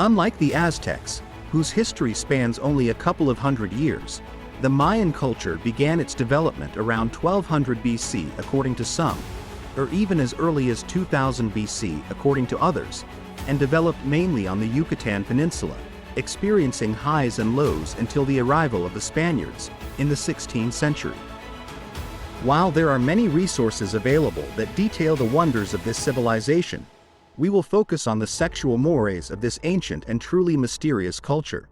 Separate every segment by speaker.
Speaker 1: Unlike the Aztecs, whose history spans only a couple of hundred years, the Mayan culture began its development around 1200 BC according to some, or even as early as 2000 BC according to others, and developed mainly on the Yucatan Peninsula, experiencing highs and lows until the arrival of the Spaniards in the 16th century. While there are many resources available that detail the wonders of this civilization, we will focus on the sexual mores of this ancient and truly mysterious culture.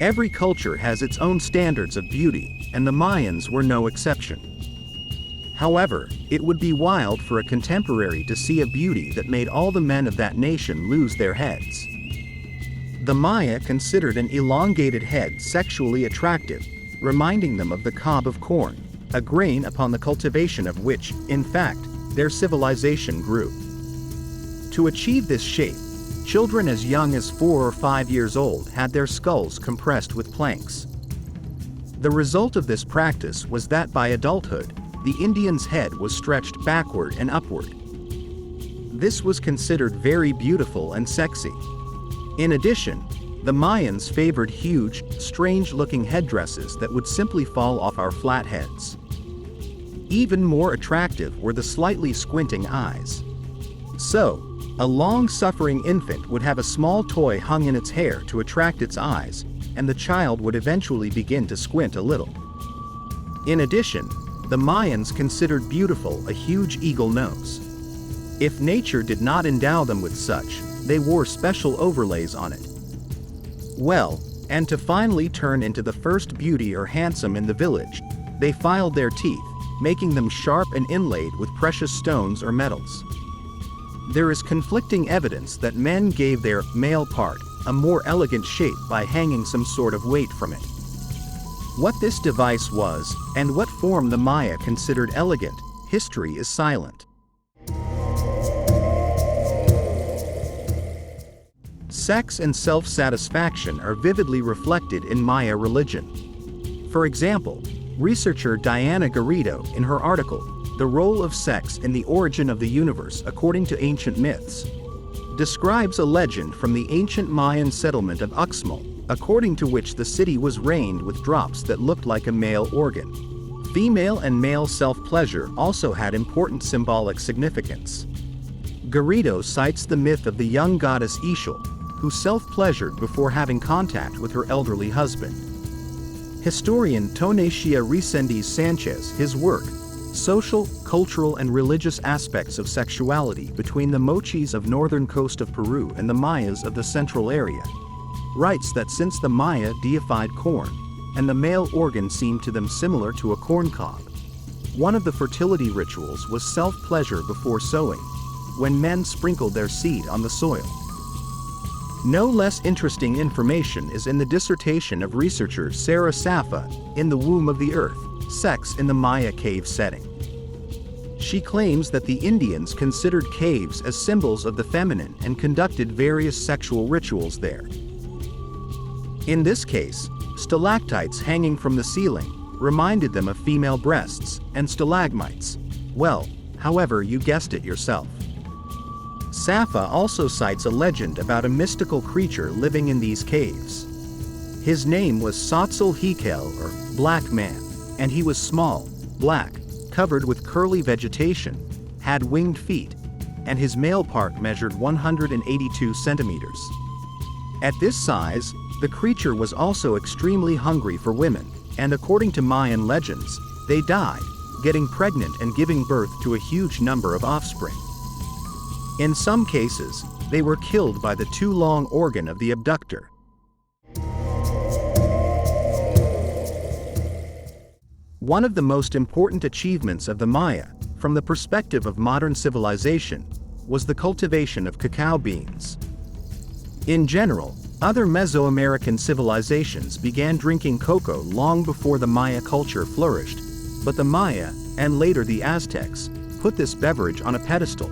Speaker 1: Every culture has its own standards of beauty, and the Mayans were no exception. However, it would be wild for a contemporary to see a beauty that made all the men of that nation lose their heads. The Maya considered an elongated head sexually attractive, reminding them of the cob of corn, a grain upon the cultivation of which, in fact, their civilization grew. To achieve this shape, children as young as 4 or 5 years old had their skulls compressed with planks. The result of this practice was that by adulthood, the Indian's head was stretched backward and upward. This was considered very beautiful and sexy. In addition, the Mayans favored huge, strange-looking headdresses that would simply fall off our flat heads. Even more attractive were the slightly squinting eyes. So, a long-suffering infant would have a small toy hung in its hair to attract its eyes, and the child would eventually begin to squint a little. In addition, the Mayans considered beautiful a huge eagle nose. If nature did not endow them with such, they wore special overlays on it. Well, and to finally turn into the first beauty or handsome in the village, they filed their teeth, making them sharp and inlaid with precious stones or metals. There is conflicting evidence that men gave their male part a more elegant shape by hanging some sort of weight from it. What this device was, and what form the Maya considered elegant, history is silent. Sex and self-satisfaction are vividly reflected in Maya religion. For example, researcher Diana Garrido, in her article, The Role of Sex in the Origin of the Universe According to Ancient Myths, describes a legend from the ancient Mayan settlement of Uxmal, according to which the city was rained with drops that looked like a male organ. Female and male self-pleasure also had important symbolic significance. Garrido cites the myth of the young goddess Ixchel, who self-pleasured before having contact with her elderly husband. Historian Tonacia Resendiz Sanchez, his work, Social, Cultural and Religious Aspects of Sexuality Between the Mochis of Northern Coast of Peru and the Mayas of the Central Area, writes that since the Maya deified corn, and the male organ seemed to them similar to a corn cob, one of the fertility rituals was self-pleasure before sowing, when men sprinkled their seed on the soil. No less interesting information is in the dissertation of researcher Sarah Safa, In the Womb of the Earth, Sex in the Maya Cave Setting. She claims that the Indians considered caves as symbols of the feminine and conducted various sexual rituals there. In this case, stalactites hanging from the ceiling reminded them of female breasts, and stalagmites, well, however you guessed it yourself. Safa also cites a legend about a mystical creature living in these caves. His name was Tsotsil Hik'al, or Black Man, and he was small, black, covered with curly vegetation, had winged feet, and his male part measured 182 centimeters. At this size, the creature was also extremely hungry for women, and according to Mayan legends, they died, getting pregnant and giving birth to a huge number of offspring. In some cases, they were killed by the too long organ of the abductor. One of the most important achievements of the Maya, from the perspective of modern civilization, was the cultivation of cacao beans. In general, other Mesoamerican civilizations began drinking cocoa long before the Maya culture flourished, but the Maya, and later the Aztecs, put this beverage on a pedestal,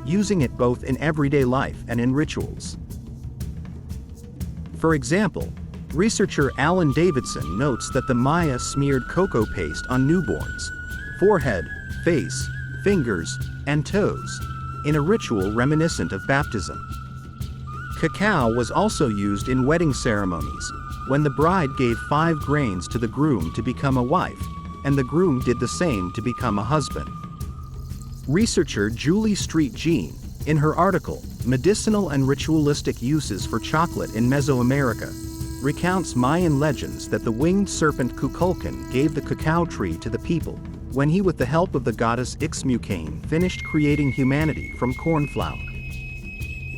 Speaker 1: using it both in everyday life and in rituals. For example, researcher Alan Davidson notes that the Maya smeared cocoa paste on newborns' forehead, face, fingers, and toes, in a ritual reminiscent of baptism. Cacao was also used in wedding ceremonies, when the bride gave 5 grains to the groom to become a wife, and the groom did the same to become a husband. Researcher Julie Street Jean, in her article, Medicinal and Ritualistic Uses for Chocolate in Mesoamerica, recounts Mayan legends that the winged serpent Kukulkan gave the cacao tree to the people, when he with the help of the goddess Ixmucain finished creating humanity from corn flour.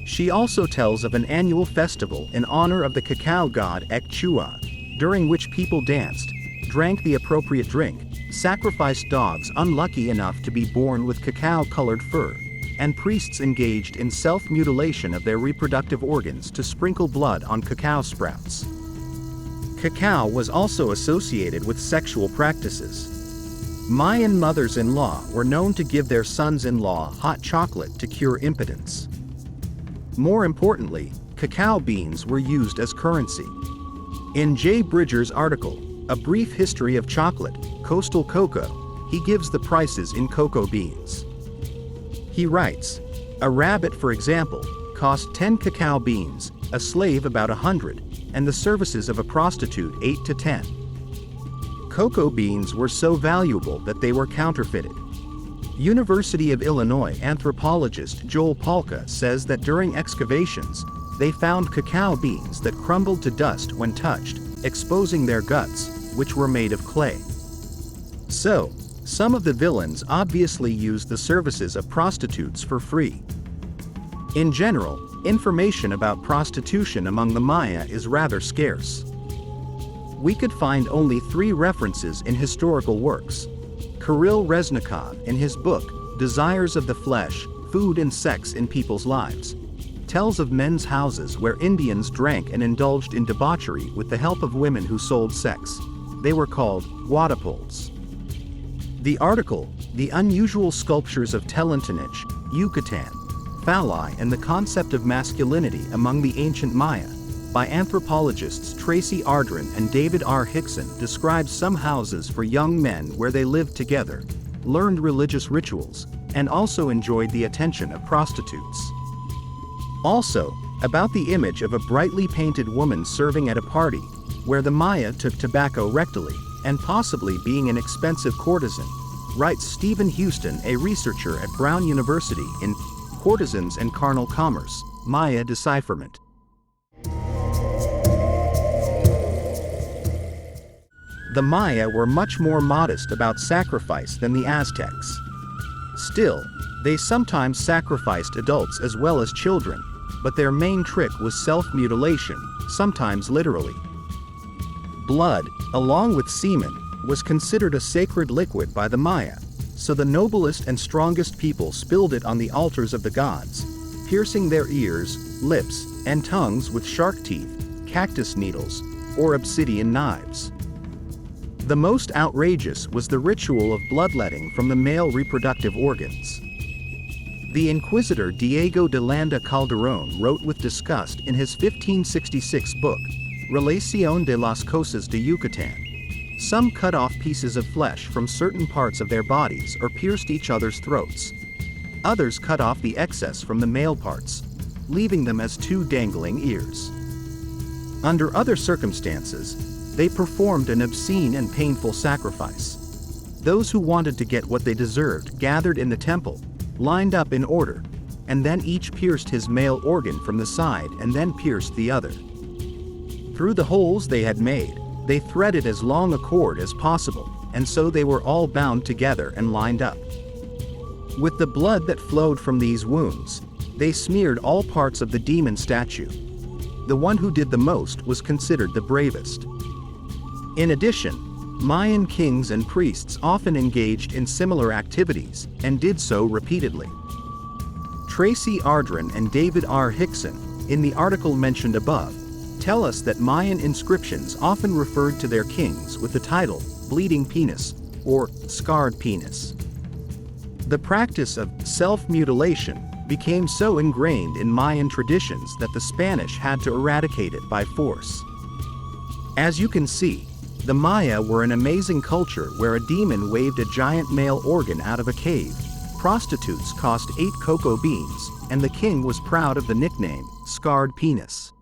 Speaker 1: She also tells of an annual festival in honor of the cacao god Ekchua, during which people danced, drank the appropriate drink, sacrificed dogs unlucky enough to be born with cacao-colored fur, and priests engaged in self-mutilation of their reproductive organs to sprinkle blood on cacao sprouts. Cacao was also associated with sexual practices. Mayan mothers-in-law were known to give their sons-in-law hot chocolate to cure impotence. More importantly, cacao beans were used as currency. In J. Bridger's article, A Brief History of Chocolate, Coastal Cocoa, he gives the prices in cocoa beans. He writes, a rabbit, for example, cost 10 cacao beans, a slave about 100, and the services of a prostitute 8 to 10. Cocoa beans were so valuable that they were counterfeited. University of Illinois anthropologist Joel Palka says that during excavations, they found cacao beans that crumbled to dust when touched, exposing their guts, which were made of clay. So, some of the villains obviously used the services of prostitutes for free. In general, information about prostitution among the Maya is rather scarce. We could find only 3 references in historical works. Kirill Reznikov, in his book, Desires of the Flesh, Food and Sex in People's Lives, tells of men's houses where Indians drank and indulged in debauchery with the help of women who sold sex. They were called guadapols. The article, The Unusual Sculptures of Telantinich, Yucatan, Phalli and the Concept of Masculinity Among the Ancient Maya, by anthropologists Tracy Ardren and David R. Hickson, describes some houses for young men where they lived together, learned religious rituals, and also enjoyed the attention of prostitutes. Also, about the image of a brightly painted woman serving at a party, where the Maya took tobacco rectally, and possibly being an expensive courtesan, writes Stephen Houston, a researcher at Brown University in Courtesans and Carnal Commerce, Maya Decipherment. The Maya were much more modest about sacrifice than the Aztecs. Still, they sometimes sacrificed adults as well as children, but their main trick was self-mutilation, sometimes literally. Blood, along with semen, was considered a sacred liquid by the Maya, so the noblest and strongest people spilled it on the altars of the gods, piercing their ears, lips, and tongues with shark teeth, cactus needles, or obsidian knives. The most outrageous was the ritual of bloodletting from the male reproductive organs. The Inquisitor Diego de Landa Calderón wrote with disgust in his 1566 book, Relación de las Cosas de Yucatán. Some cut off pieces of flesh from certain parts of their bodies or pierced each other's throats. Others cut off the excess from the male parts, leaving them as 2 dangling ears. Under other circumstances, they performed an obscene and painful sacrifice. Those who wanted to get what they deserved gathered in the temple, lined up in order, and then each pierced his male organ from the side and then pierced the other. Through the holes they had made, they threaded as long a cord as possible, and so they were all bound together and lined up. With the blood that flowed from these wounds, they smeared all parts of the demon statue. The one who did the most was considered the bravest. In addition, Mayan kings and priests often engaged in similar activities, and did so repeatedly. Tracy Ardren and David R. Hickson, in the article mentioned above, tell us that Mayan inscriptions often referred to their kings with the title, bleeding penis, or scarred penis. The practice of self-mutilation became so ingrained in Mayan traditions that the Spanish had to eradicate it by force. As you can see, the Maya were an amazing culture where a demon waved a giant male organ out of a cave, prostitutes cost 8 cocoa beans, and the king was proud of the nickname, scarred penis.